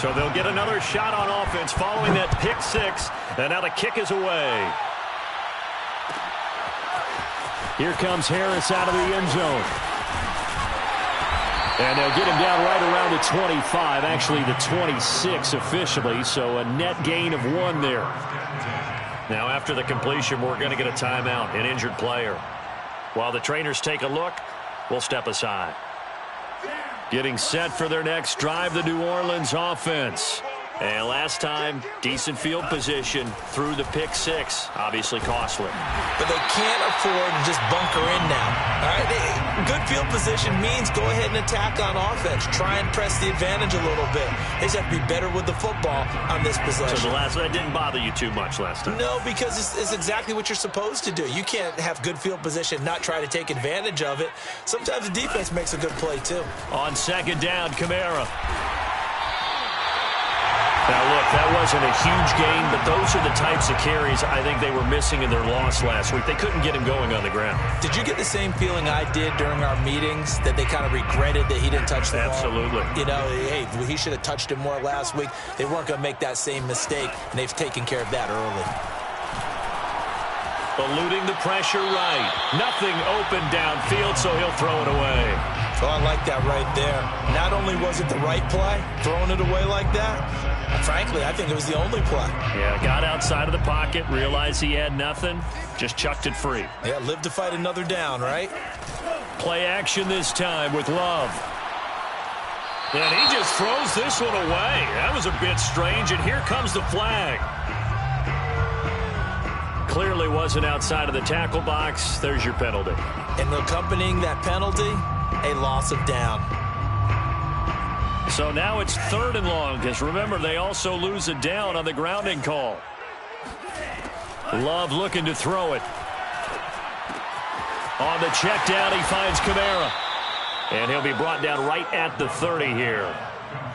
So they'll get another shot on offense following that pick six. And now the kick is away. Here comes Harris out of the end zone. And they'll get him down right around the 25, actually the 26 officially, so a net gain of 1 there. Now after the completion, we're going to get a timeout, an injured player. While the trainers take a look, we'll step aside. Getting set for their next drive, the New Orleans offense. And last time, decent field position through the pick six. Obviously costly. But they can't afford to just bunker in now. All right? Good field position means go ahead and attack on offense. Try and press the advantage a little bit. They just have to be better with the football on this possession. So that didn't bother you too much last time? No, because it's exactly what you're supposed to do. You can't have good field position, not try to take advantage of it. Sometimes the defense makes a good play, too. On second down, Kamara. Now, look, that wasn't a huge gain, but those are the types of carries I think they were missing in their loss last week. They couldn't get him going on the ground. Did you get the same feeling I did during our meetings, that they kind of regretted that he didn't touch the ball? Absolutely. You know, hey, he should have touched him more last week. They weren't going to make that same mistake, and they've taken care of that early. Eluding the pressure right. Nothing open downfield, so he'll throw it away. Oh, I like that right there. Not only was it the right play, throwing it away like that, frankly, I think it was the only play. Yeah, got outside of the pocket, realized he had nothing, just chucked it free. Yeah, live to fight another down, right? Play action this time with Love. And he just throws this one away. That was a bit strange, and here comes the flag. Clearly wasn't outside of the tackle box. There's your penalty. And accompanying that penalty, a loss of down. So now it's 3rd and long, because remember, they also lose a down on the grounding call. Love looking to throw it. On the check down, he finds Kamara. And he'll be brought down right at the 30 here.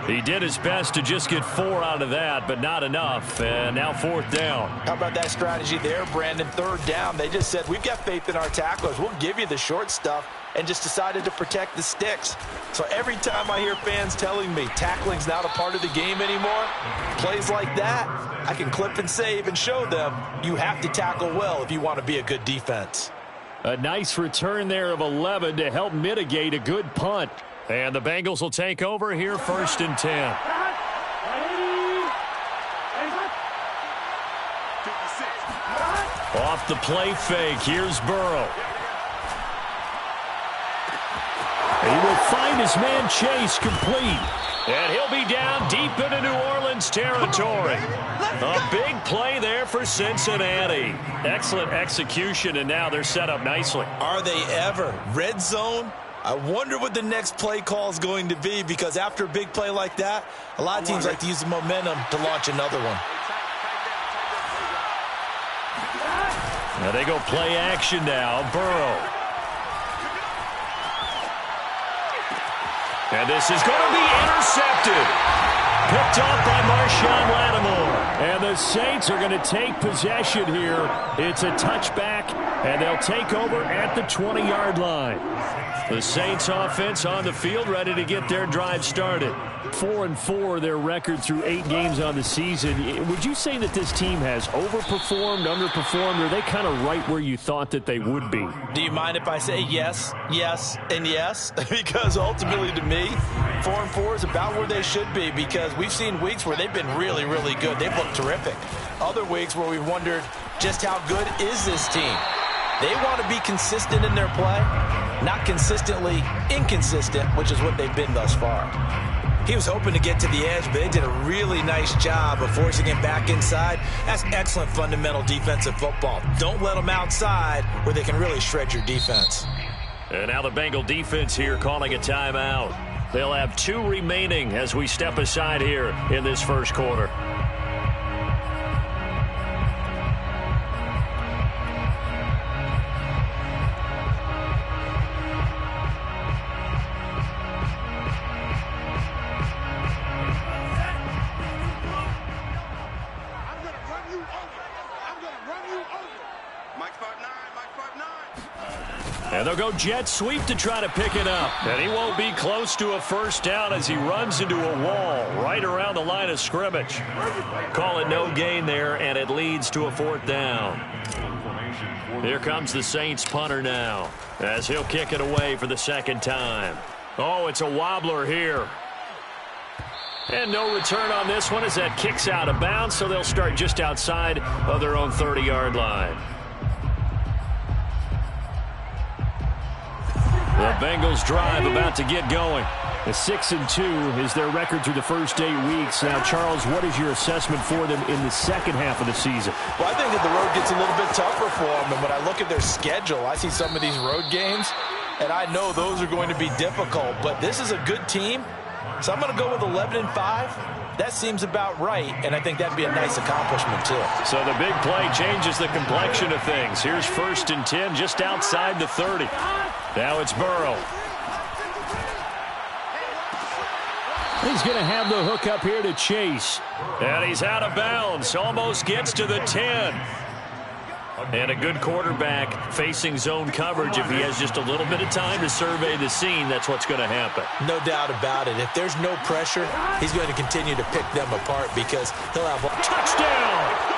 He did his best to just get 4 out of that, but not enough. And now 4th down. How about that strategy there, Brandon? 3rd down. They just said, we've got faith in our tacklers. We'll give you the short stuff, and just decided to protect the sticks. So every time I hear fans telling me tackling's not a part of the game anymore, plays like that, I can clip and save and show them you have to tackle well if you want to be a good defense. A nice return there of 11 to help mitigate a good punt. And the Bengals will take over here, 1st and 10. Off the play fake, here's Burrow. He will find his man Chase complete. And he'll be down deep into New Orleans territory. A big play there for Cincinnati. Excellent execution, and now they're set up nicely. Are they ever? Red zone? I wonder what the next play call is going to be, because after a big play like that, a lot of teams like to use the momentum to launch another one. Now they go play action now. Burrow. And this is going to be intercepted. Picked off by Marshawn Lattimore. And the Saints are going to take possession here. It's a touchback, and they'll take over at the 20-yard line. The Saints offense on the field, ready to get their drive started. 4-4 their record through 8 games on the season. Would you say that this team has overperformed, underperformed, or are they kind of right where you thought that they would be? Do you mind if I say yes, yes, and yes? Because ultimately to me, 4-4 is about where they should be, because we've seen weeks where they've been really, really good. They've looked terrific. Other weeks where we've wondered just how good is this team? They want to be consistent in their play, not consistently inconsistent, which is what they've been thus far. He was hoping to get to the edge, but they did a really nice job of forcing him back inside. That's excellent fundamental defensive football. Don't let them outside where they can really shred your defense. And now the Bengal defense here calling a timeout. They'll have 2 remaining as we step aside here in this first quarter. And And they'll go jet sweep to try to pick it up. And he won't be close to a first down as he runs into a wall right around the line of scrimmage. Call it no gain there, and it leads to a fourth down. Here comes the Saints punter now as he'll kick it away for the second time. Oh, it's a wobbler here. And no return on this one as that kicks out of bounds, so they'll start just outside of their own 30-yard line. The Bengals drive about to get going. A 6-2 is their record through the first 8 weeks. Now, Charles, what is your assessment for them in the second half of the season? Well, I think that the road gets a little bit tougher for them. And when I look at their schedule, I see some of these road games, and I know those are going to be difficult. But this is a good team, so I'm going to go with 11-5. That seems about right, and I think that'd be a nice accomplishment, too. So the big play changes the complexion of things. Here's 1st and 10 just outside the 30. Now it's Burrow. He's going to have the hook up here to Chase. And he's out of bounds. Almost gets to the 10. And a good quarterback facing zone coverage. If he has just a little bit of time to survey the scene, that's what's going to happen. No doubt about it. If there's no pressure, he's going to continue to pick them apart because he'll have a touchdown.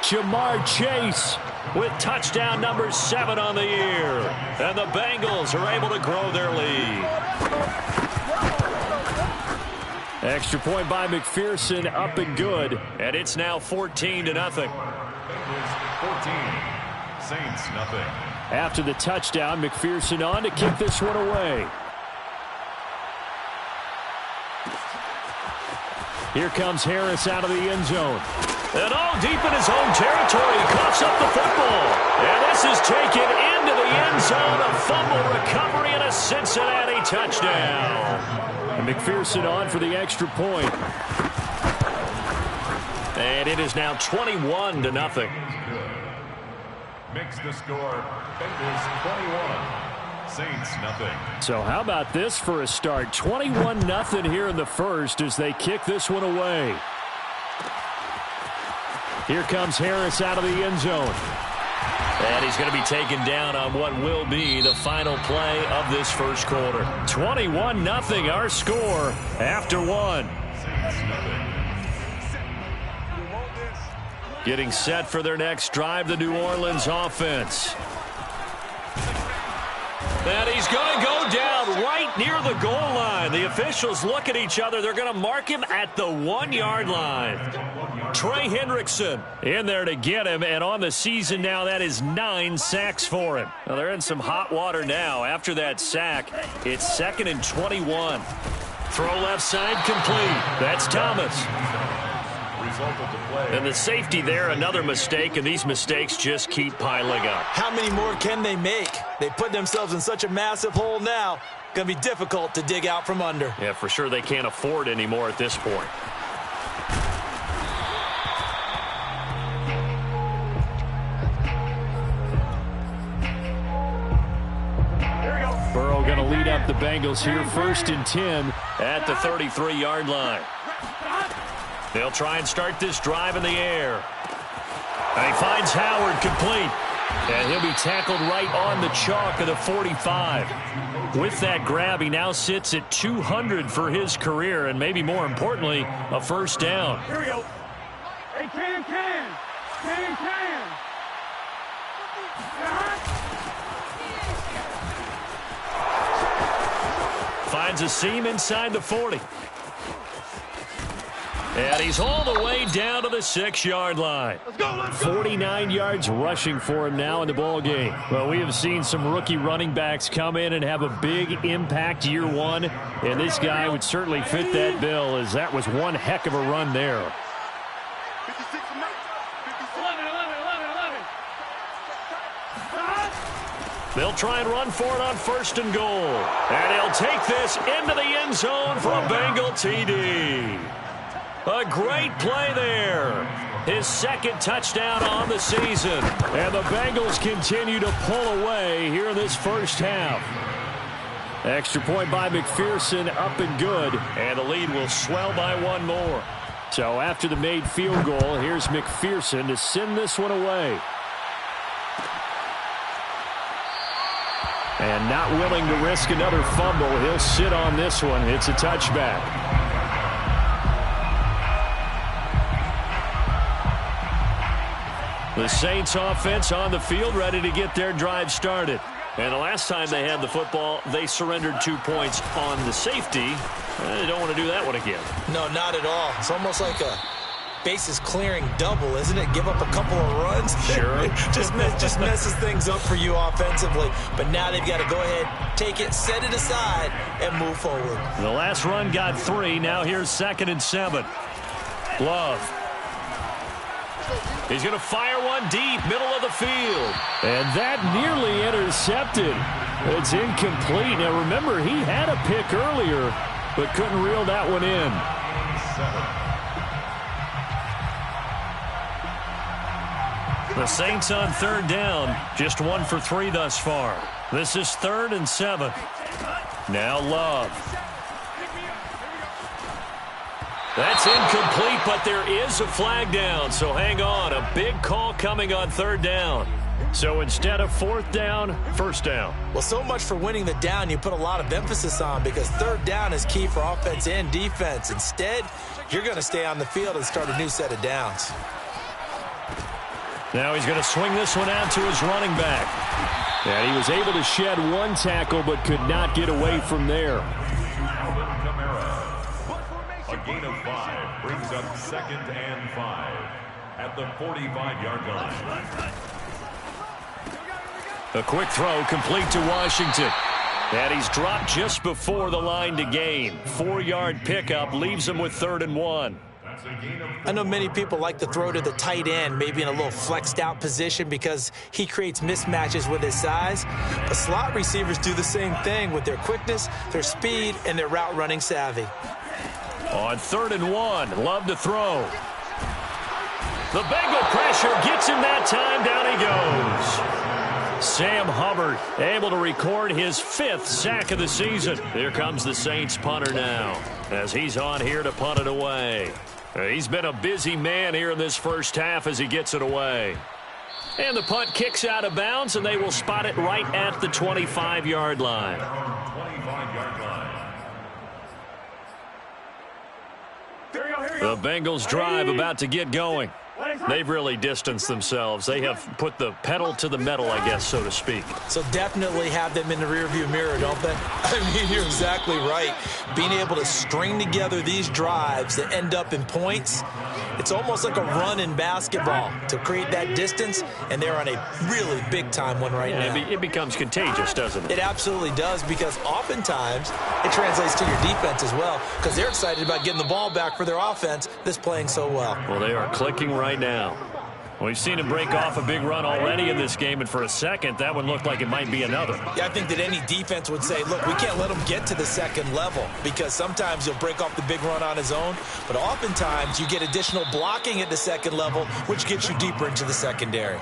Jamar Chase with touchdown number 7 on the year. And the Bengals are able to grow their lead. Extra point by McPherson, up and good. And it's now 14-0. 14, Saints nothing. After the touchdown, McPherson on to kick this one away. Here comes Harris out of the end zone. And all deep in his own territory, he coughs up the football. And this is taken into the end zone. A fumble recovery and a Cincinnati touchdown. And McPherson on for the extra point. And it is now 21-0. Makes the score. Bengals 21. Saints nothing. So how about this for a start? 21-0 here in the first as they kick this one away. Here comes Harris out of the end zone. And he's going to be taken down on what will be the final play of this first quarter. 21-0 our score after one. Getting set for their next drive, the New Orleans offense. And he's going to go down right near the goal line. The officials look at each other. They're going to mark him at the 1-yard line. Trey Hendrickson in there to get him, and on the season now, that is 9 sacks for him. Now, they're in some hot water now. After that sack, it's 2nd and 21. Throw left side complete. That's Thomas. And the safety there, another mistake, and these mistakes just keep piling up. How many more can they make? They put themselves in such a massive hole now. Going to be difficult to dig out from under. Yeah, for sure they can't afford anymore at this point. Burrow going to lead up the Bengals here, 1st and 10 at the 33-yard line. They'll try and start this drive in the air. And he finds Howard complete. And he'll be tackled right on the chalk of the 45. With that grab, he now sits at 200 for his career, and maybe more importantly, a first down. Here we go. Hey, can. Finds a seam inside the 40. And he's all the way down to the 6-yard line. 49 yards rushing for him now in the ball game. Well, we have seen some rookie running backs come in and have a big impact year one, and this guy would certainly fit that bill, as that was one heck of a run there. 11. They'll try and run for it on 1st and goal. And he'll take this into the end zone for a Bengal TD. A great play there. His 2nd touchdown on the season. And the Bengals continue to pull away here in this first half. Extra point by McPherson, up and good. And the lead will swell by one more. So after the made field goal, here's McPherson to send this one away. And not willing to risk another fumble. He'll sit on this one. It's a touchback. The Saints offense on the field, ready to get their drive started. And the last time they had the football, they surrendered 2 points on the safety. They don't want to do that one again. No, not at all. It's almost like a bases clearing double, isn't it? Give up a couple of runs. Sure. just messes things up for you offensively. But now they've got to go ahead, take it, set it aside, and move forward. The last run got 3. Now here's 2nd and 7. Love. He's going to fire one deep, middle of the field. And that nearly intercepted. It's incomplete. Now remember, he had a pick earlier, but couldn't reel that one in. 7. The Saints on 3rd down, just 1 for 3 thus far. This is 3rd and 7. Now Love. That's incomplete, but there is a flag down, so hang on. A big call coming on 3rd down. So instead of 4th down, 1st down. Well, so much for winning the down you put a lot of emphasis on, because 3rd down is key for offense and defense. Instead, you're going to stay on the field and start a new set of downs. Now he's going to swing this one out to his running back. And he was able to shed 1 tackle, but could not get away from there. A gain of 5 brings up 2nd and 5 at the 45-yard line. A quick throw complete to Washington. And he's dropped just before the line to gain. 4-yard pickup leaves him with 3rd and 1. I know many people like to throw to the tight end, maybe in a little flexed out position because he creates mismatches with his size. But slot receivers do the same thing with their quickness, their speed, and their route running savvy. On 3rd and 1, Love to throw. The Bengal pressure gets him that time. Down he goes. Sam Hubbard able to record his 5th sack of the season. Here comes the Saints punter now as he's on here to punt it away. He's been a busy man here in this first half as he gets it away. And the punt kicks out of bounds, and they will spot it right at the 25-yard line. 25-yard line. The Bengals drive about to get going. They've really distanced themselves. They have put the pedal to the metal, I guess, so to speak. So definitely have them in the rearview mirror, don't they? I mean, you're exactly right. Being able to string together these drives that end up in points, it's almost like a run in basketball to create that distance, and they're on a really big-time one right now. It becomes contagious, doesn't it? It absolutely does, because oftentimes it translates to your defense as well, because they're excited about getting the ball back for their offense that's playing so well. Well, they are clicking right now. We've seen him break off a big run already in this game, and for a second, that one looked like it might be another. Yeah, I think that any defense would say, look, we can't let him get to the second level, because sometimes he'll break off the big run on his own, but oftentimes you get additional blocking at the second level, which gets you deeper into the secondary.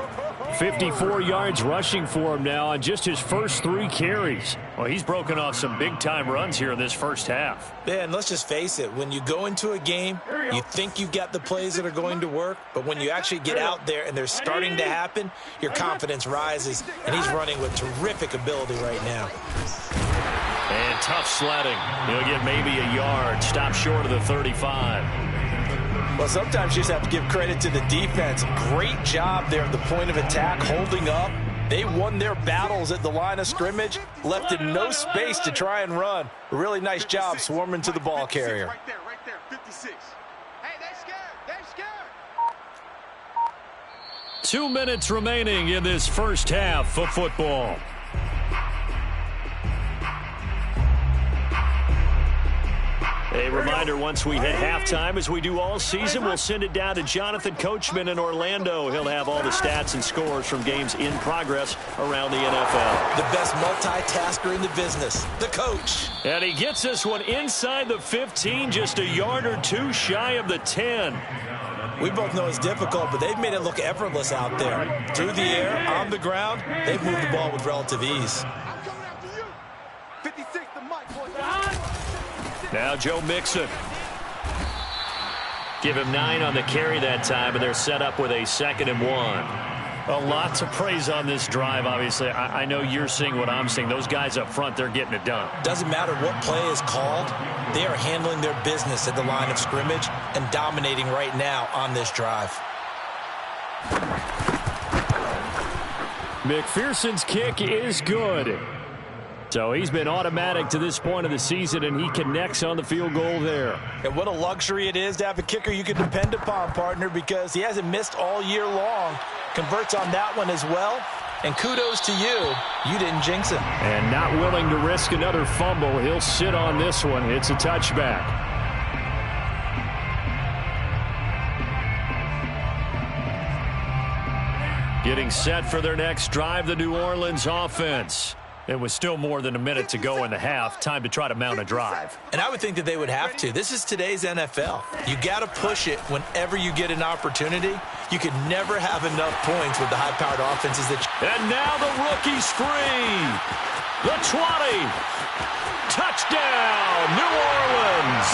54 yards rushing for him now on just his first 3 carries. Well, he's broken off some big-time runs here in this first half. Yeah, and let's just face it. When you go into a game, you think you've got the plays that are going to work, but when you actually get out there and they're starting to happen, your confidence rises, and he's running with terrific ability right now. And tough sledding. He'll get maybe a yard. Stop short of the 35. Well, sometimes you just have to give credit to the defense. Great job there at the point of attack, holding up. They won their battles at the line of scrimmage, left in no space to try and run. A really nice job swarming to the ball carrier. Right there, 56. Hey, they're scared. They're scared. 2 minutes remaining in this first half of football. A reminder, once we hit halftime, as we do all season, we'll send it down to Jonathan Coachman in Orlando. He'll have all the stats and scores from games in progress around the NFL. The best multitasker in the business, the coach. And he gets this one inside the 15, just a yard or 2 shy of the 10. We both know it's difficult, but they've made it look effortless out there. Through the air, on the ground, they've moved the ball with relative ease. I'm coming after you. 56, the mic, boy. Now Joe Mixon. Give him 9 on the carry that time, and they're set up with a 2nd and 1. Well, lots of praise on this drive, obviously. I know you're seeing what I'm seeing. Those guys up front, they're getting it done. Doesn't matter what play is called. They are handling their business at the line of scrimmage and dominating right now on this drive. McPherson's kick is good. So he's been automatic to this point of the season, and he connects on the field goal there. And what a luxury it is to have a kicker you can depend upon, partner, because he hasn't missed all year long. Converts on that one as well. And kudos to you. You didn't jinx him. And not willing to risk another fumble. He'll sit on this one. It's a touchback. Getting set for their next drive, the New Orleans offense. It was still more than a minute to go in the half. Time to try to mount a drive. And I would think that they would have to. This is today's NFL. You got to push it whenever you get an opportunity. You can never have enough points with the high-powered offenses that. And now the rookie's free. The 20. Touchdown, New Orleans.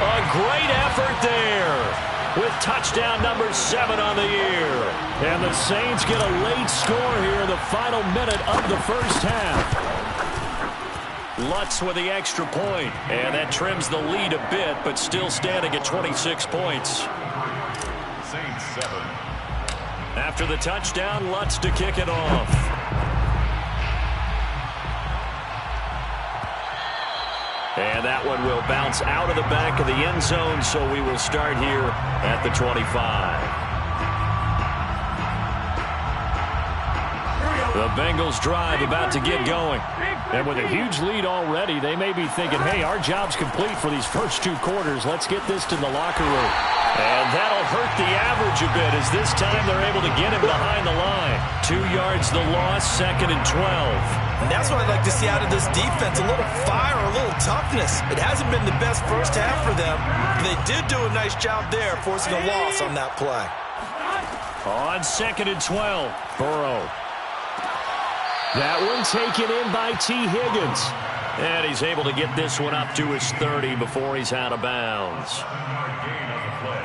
A great effort there, with touchdown number 7 on the year. And the Saints get a late score here in the final minute of the first half. Lutz with the extra point, and that trims the lead a bit, but still standing at 26 points. Saints 7. After the touchdown, Lutz to kick it off. And that one will bounce out of the back of the end zone, so we will start here at the 25. The Bengals drive about to get going. And with a huge lead already, they may be thinking, hey, our job's complete for these first 2 quarters. Let's get this to the locker room. And that'll hurt the average a bit, as this time they're able to get him behind the line. 2 yards the loss, 2nd and 12. And that's what I'd like to see out of this defense, a little fire, a little toughness. It hasn't been the best first half for them, but they did do a nice job there, forcing a loss on that play. On 2nd and 12, Burrow. That one taken in by T. Higgins. And he's able to get this one up to his 30 before he's out of bounds.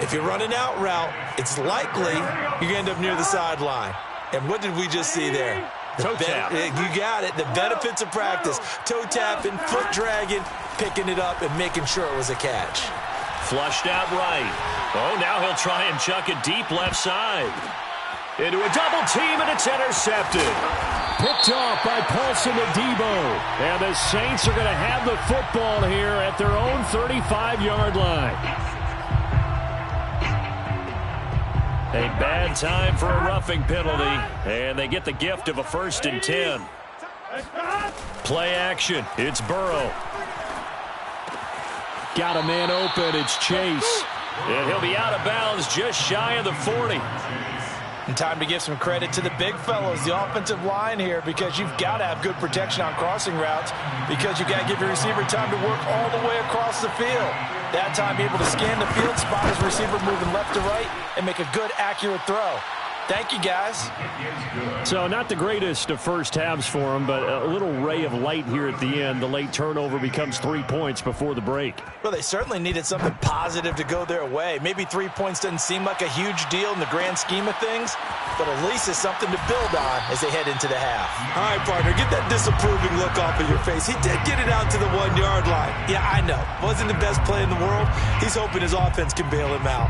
If you're running out route, it's likely you end up near the sideline. And what did we just see there? Toe tap. You got it. The benefits of practice. Toe tapping, foot dragging, picking it up, and making sure it was a catch. Flushed out right. Oh, now he'll try and chuck it deep left side. Into a double team, and it's intercepted. Picked off by Paulson Adebo. And the Saints are going to have the football here at their own 35-yard line. A bad time for a roughing penalty, and they get the gift of a 1st and 10. Play action. It's Burrow. Got a man open. It's Chase. And he'll be out of bounds just shy of the 40. And time to give some credit to the big fellows, the offensive line here, because you've got to have good protection on crossing routes, because you've got to give your receiver time to work all the way across the field. That time, be able to scan the field, spot his receiver moving left to right, and make a good, accurate throw. Thank you, guys. So not the greatest of first halves for him, but a little ray of light here at the end. The late turnover becomes 3 points before the break. Well, they certainly needed something positive to go their way. Maybe 3 points doesn't seem like a huge deal in the grand scheme of things, but at least it's something to build on as they head into the half. All right, partner, get that disapproving look off of your face. He did get it out to the 1-yard line. Yeah, I know. Wasn't the best play in the world. He's hoping his offense can bail him out.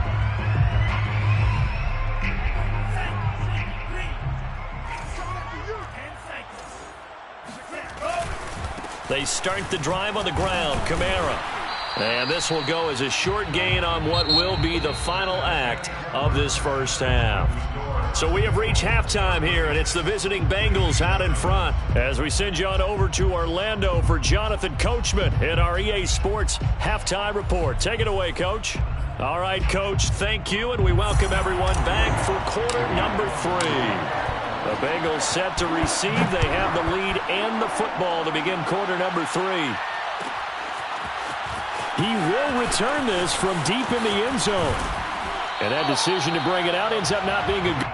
They start the drive on the ground. Kamara. And this will go as a short gain on what will be the final act of this first half. So we have reached halftime here, and it's the visiting Bengals out in front. As we send you on over to Orlando for Jonathan Coachman in our EA Sports Halftime Report. Take it away, Coach. All right, Coach, thank you, and we welcome everyone back for quarter number 3. The Bengals set to receive. They have the lead and the football to begin quarter number 3. He will return this from deep in the end zone. And that decision to bring it out ends up not being a good